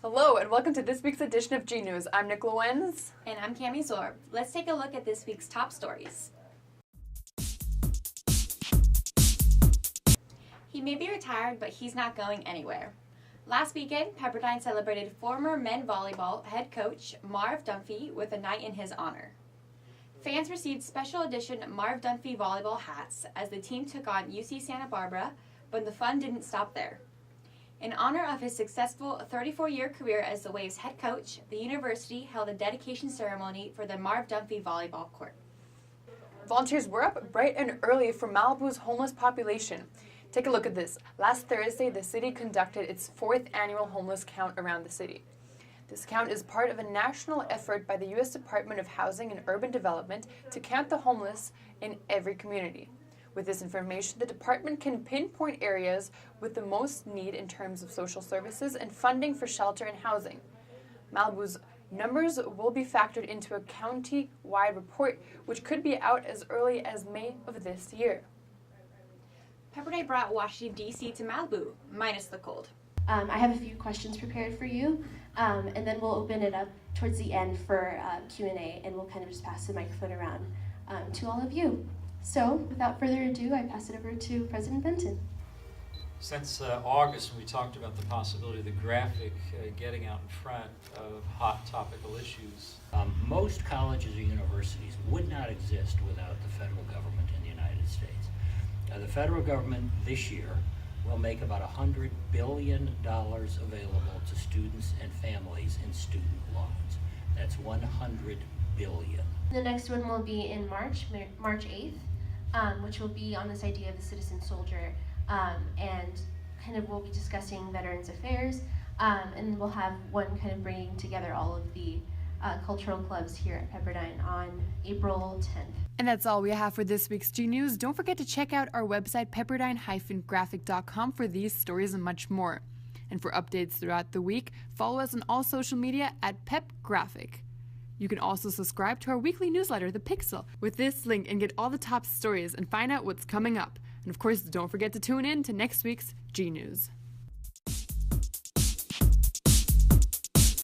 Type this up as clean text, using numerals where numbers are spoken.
Hello, and welcome to this week's edition of G News. I'm Nick Lowenz. And I'm Cami Zorb. Let's take a look at this week's top stories. He may be retired, but he's not going anywhere. Last weekend, Pepperdine celebrated former men volleyball head coach Marv Dunphy with a night in his honor. Fans received special edition Marv Dunphy volleyball hats as the team took on UC Santa Barbara, but the fun didn't stop there. In honor of his successful 34-year career as the Waves head coach, the university held a dedication ceremony for the Marv Dunphy volleyball court. Volunteers were up bright and early for Malibu's homeless population. Take a look at this. Last Thursday, the city conducted its 4th annual homeless count around the city. This count is part of a national effort by the U.S. Department of Housing and Urban Development to count the homeless in every community. With this information, the department can pinpoint areas with the most need in terms of social services and funding for shelter and housing. Malibu's numbers will be factored into a county-wide report, which could be out as early as May of this year. Pepperdine brought Washington, D.C. to Malibu, minus the cold. I have a few questions prepared for you, and then we'll open it up towards the end for Q&A, and we'll kind of just pass the microphone around to all of you. So, without further ado, I pass it over to President Benton. Since August, we talked about the possibility of the graphic getting out in front of hot topical issues. Most colleges or universities would not exist without the federal government in the United States. The federal government this year will make about $100 billion available to students and families in student loans. That's $100 billion. The next one will be in March 8th, which will be on this idea of the citizen soldier, and kind of we'll be discussing Veterans Affairs, and we'll have one kind of bringing together all of the cultural clubs here at Pepperdine on April 10th. And that's all we have for this week's G News. Don't forget to check out our website, pepperdine-graphic.com, for these stories and much more. And for updates throughout the week, follow us on all social media at pepgraphic. You can also subscribe to our weekly newsletter, The Pixel, with this link and get all the top stories and find out what's coming up. And of course, don't forget to tune in to next week's G News.